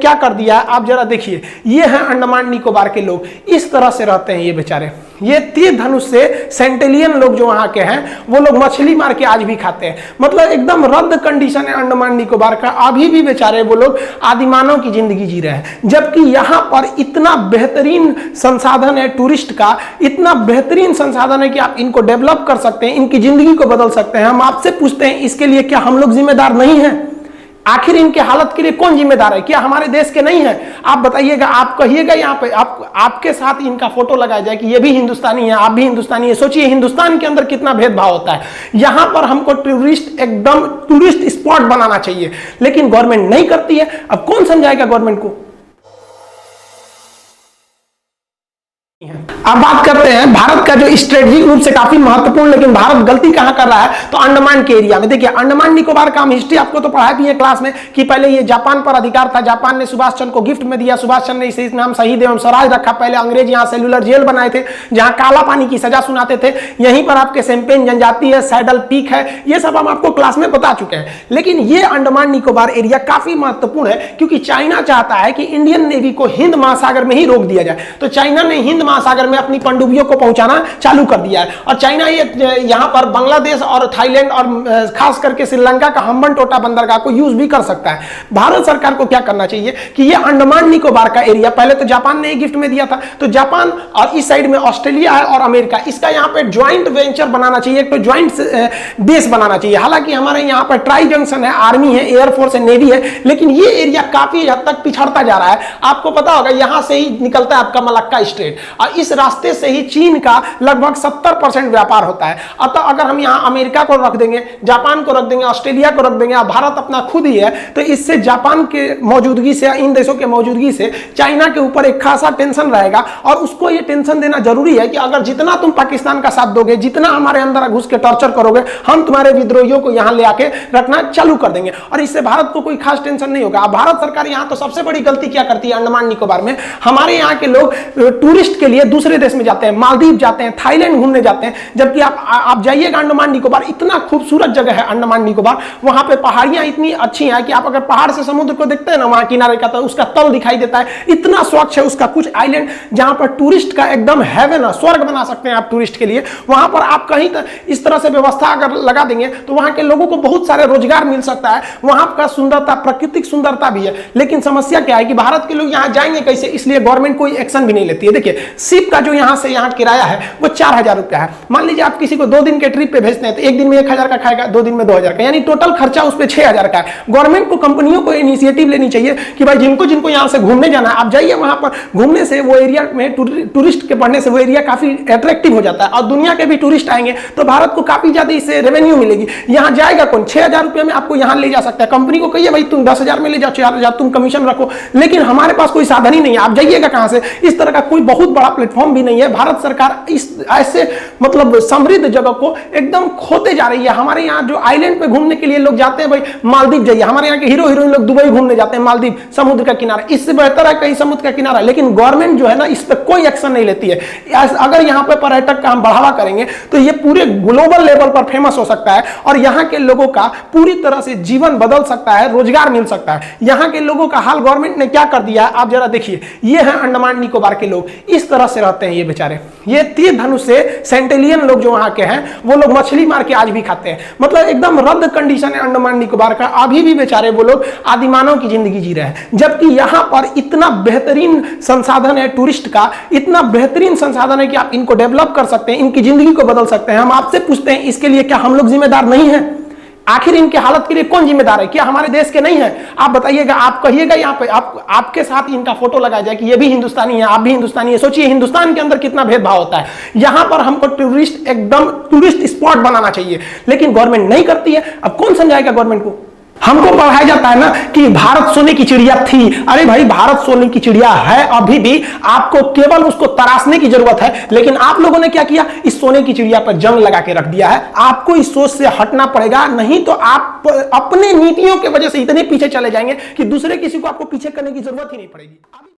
क्या कर दिया है आप जरा देखिए। ये हैं अंडमान निकोबार के लोग, इस तरह से रहते हैं ये बेचारे। ये तीर धनुष से सेंटेलियन लोग जो वहां के हैं वो लोग मछली मार के आज भी खाते हैं। मतलब एकदम रद्द कंडीशन है अंडमान निकोबार का। अभी भी बेचारे वो लोग आदिमानव की जिंदगी जी रहे हैं, जबकि यहाँ पर इतना बेहतरीन संसाधन है टूरिस्ट का, इतना बेहतरीन संसाधन है कि आप इनको डेवलप कर सकते हैं, इनकी जिंदगी को बदल सकते हैं। हम आपसे पूछते हैं इसके लिए क्या हम लोग जिम्मेदार नहीं हैं? आखिर इनके हालत के लिए कौन जिम्मेदार है? क्या हमारे देश के नहीं है? आप बताइएगा, आप कहिएगा यहाँ पे आपके साथ इनका फोटो लगाया जाए कि ये भी हिंदुस्तानी है, आप भी हिंदुस्तानी है। सोचिए हिंदुस्तान के अंदर कितना भेदभाव होता है। यहाँ पर हमको एकदम टूरिस्ट स्पॉट बनाना चाहिए, लेकिन गवर्नमेंट नहीं करती है। अब कौन समझाएगा गवर्नमेंट को? अब बात करते हैं भारत का जो स्ट्रेटेजिक रूप से काफी महत्वपूर्ण, लेकिन भारत गलती कहां कर रहा है, तो अंडमान के एरिया में। देखिए अंडमान निकोबार का हम हिस्ट्री आपको तो पढ़ाया भी है क्लास में कि पहले ये जापान पर अधिकार था। जापान ने सुभाष चंद्र को गिफ्ट में दिया, सुभाष चंद्र ने इसे नाम शहीद एवं स्वराज रखा। पहले अंग्रेज यहाँ सेलुलर जेल बनाए थे जहां काला पानी की सजा सुनाते थे। यहीं पर आपके सेम्पेन जनजाति है, सैडल पीक है, ये सब हम आपको क्लास में बता चुके हैं। लेकिन ये अंडमान निकोबार एरिया काफी महत्वपूर्ण है क्योंकि चाइना चाहता है कि इंडियन नेवी को हिंद महासागर में ही रोक दिया जाए। तो चाइना ने हिंद महासागर में अपनी पनडुब्बियों को पहुंचाना चालू कर दिया है। और चाइना ये यहां पर बांग्लादेश और थाईलैंड और खास करके श्रीलंका का हम्बनटोटा बंदरगाह को यूज भी कर सकता है। भारत सरकार को क्या करना चाहिए कि ये अंडमान निकोबार का एरिया, पहले तो जापान ने गिफ्ट में दिया था, तो जापान और इस साइड में ऑस्ट्रेलिया है और अमेरिका, इसका यहां पे ज्वाइंट वेंचर बनाना चाहिए, एक तो ज्वाइंट बेस बनाना चाहिए। हालांकि हमारे यहां पर ट्राई जंक्शन है, आर्मी है, एयरफोर्स है, नेवी है, लेकिन ये एरिया काफी हद तक पिछड़ता जा रहा है। आपको पता होगा यहां से ही निकलता है आपका मलक्का स्ट्रेट और इस रास्ते से ही चीन का लगभग 70% व्यापार होता है। अतः अगर हम यहाँ अमेरिका को रख देंगे, जापान को रख देंगे, ऑस्ट्रेलिया को रख देंगे, भारत अपना खुद ही है, तो इससे जापान के मौजूदगी से, इन देशों के मौजूदगी से चाइना के ऊपर एक खासा टेंशन रहेगा। और उसको ये टेंशन देना जरूरी है कि अगर जितना तुम पाकिस्तान का साथ दोगे, जितना हमारे अंदर घुस के टॉर्चर करोगे, हम तुम्हारे विद्रोहियों को यहाँ ले आके रखना चालू कर देंगे और इससे भारत को कोई खास टेंशन नहीं होगा। भारत सरकार यहाँ तो सबसे बड़ी गलती क्या करती है अंडमान निकोबार में, हमारे यहाँ के लोग टूरिस्ट के लिए दूसरे देश में जाते हैं, मालदीव जाते हैं, थाईलैंड घूमने जाते हैं, जबकि आप जाइएगा अंडमान निकोबार, इतना खूबसूरत जगह है अंडमान निकोबार। वहां पे पहाड़ियां इतनी अच्छी हैं कि आप अगर पहाड़ से समुद्र को देखते हैं ना, वहां किनारे का, तो उसका तल दिखाई देता है, इतना स्वच्छ है उसका। कुछ आइलैंड जहां पर टूरिस्ट का एकदम हेवन है, स्वर्ग बना सकते हैं आप टूरिस्ट के लिए। वहां पर आप कहीं इस तरह से व्यवस्था अगर लगा देंगे तो वहां के लोगों को बहुत सारे रोजगार मिल सकता है। वहां का सुंदरता, प्राकृतिक सुंदरता भी है, लेकिन समस्या क्या है कि भारत के लोग यहां जाएंगे कैसे, इसलिए गवर्नमेंट कोई एक्शन भी नहीं लेती है। देखिए शिप का जो यहां से यहां किराया है वो 4000 रुपया है। मान लीजिए आप किसी को 2 दिन के ट्रिप पे भेजते हैं तो 1 दिन में 1000 का खाएगा, 2 दिन में 2000 का, यानी टोटल खर्चा उस पे 6000 का है। गवर्नमेंट को, कंपनियों को इनिशिएटिव लेनी चाहिए कि भाई जिनको जिनको यहां से घूमने जाना है आप जाइए, वहां पर घूमने से वो एरिया में टूरिस्ट के बढ़ने से वो एरिया काफी अट्रैक्टिव हो जाता है और दुनिया के भी टूरिस्ट आएंगे तो भारत को काफी ज्यादा इससे रेवेन्यू मिलेगी। यहां जाएगा कौन? 6000 रुपये में आपको यहां ले जा सकता है। कंपनी को कहिए भाई तुम 10,000 में ले जाओ, 4000 तुम कमीशन रखो, लेकिन हमारे पास कोई साधन ही नहीं है, आप जाइएगा कहां से? इस तरह का कोई बहुत बड़ा प्लेटफॉर्म भी नहीं है। भारत सरकार इस ऐसे मतलब समृद्ध जगह को एकदम खोते जा रही है। हमारे यहाँ जो आइलैंड पे घूमने के लिए लोग जाते हैं, भाई मालदीव जाइए, हमारे यहाँ के हीरो हीरोइन लोग दुबई घूमने जाते हैं, मालदीव समुद्र का किनारा, इससे बेहतर है कहीं समुद्र का किनारा, लेकिन गवर्नमेंट जो है ना इस पर कोई एक्शन नहीं लेती है। अगर यहाँ पे पर्यटक का हम बढ़ावा करेंगे तो ये पूरे ग्लोबल लेवल पर फेमस हो सकता है और यहाँ के लोगों का पूरी तरह से जीवन बदल सकता है, रोजगार मिल सकता है। यहाँ के लोगों का हाल गवर्नमेंट ने क्या कर दिया है आप जरा देखिए। ये हैं अंडमान निकोबार के लोग, इस तरह से रहते हैं ये बेचारे। ये तीर धनुष से सेंटेलियन लोग जो वहां के हैं वो लोग मछली मार के आज भी खाते हैं। मतलब एकदम रद्द कंडीशन है अंडमान निकोबार का। अभी भी बेचारे वो लोग आदिमानव की जिंदगी जी रहे हैं, जबकि यहां पर इतना बेहतरीन संसाधन है टूरिस्ट का, इतना बेहतरीन संसाधन है कि आप इनको डेवलप कर सकते हैं, इनकी जिंदगी को बदल सकते हैं। हम आपसे पूछते हैं इसके लिए क्या हम लोग जिम्मेदार नहीं है? आखिर इनके हालत के लिए कौन जिम्मेदार है? क्या हमारे देश के नहीं है? आप बताइएगा, आप कहिएगा यहाँ पे आपके साथ इनका फोटो लगाया जाए कि ये भी हिंदुस्तानी है, आप भी हिंदुस्तानी है। सोचिए हिंदुस्तान के अंदर कितना भेदभाव होता है। यहाँ पर हमको एकदम टूरिस्ट स्पॉट बनाना चाहिए, लेकिन गवर्नमेंट नहीं करती है। अब कौन समझाएगा गवर्नमेंट को? हमको पढ़ाया जाता है ना कि भारत सोने की चिड़िया थी। अरे भाई भारत सोने की चिड़िया है अभी भी, आपको केवल उसको तराशने की जरूरत है। लेकिन आप लोगों ने क्या किया, इस सोने की चिड़िया पर जंग लगा के रख दिया है। आपको इस सोच से हटना पड़ेगा, नहीं तो आप अपने नीतियों की वजह से इतने पीछे चले जाएंगे कि दूसरे किसी को आपको पीछे करने की जरूरत ही नहीं पड़ेगी।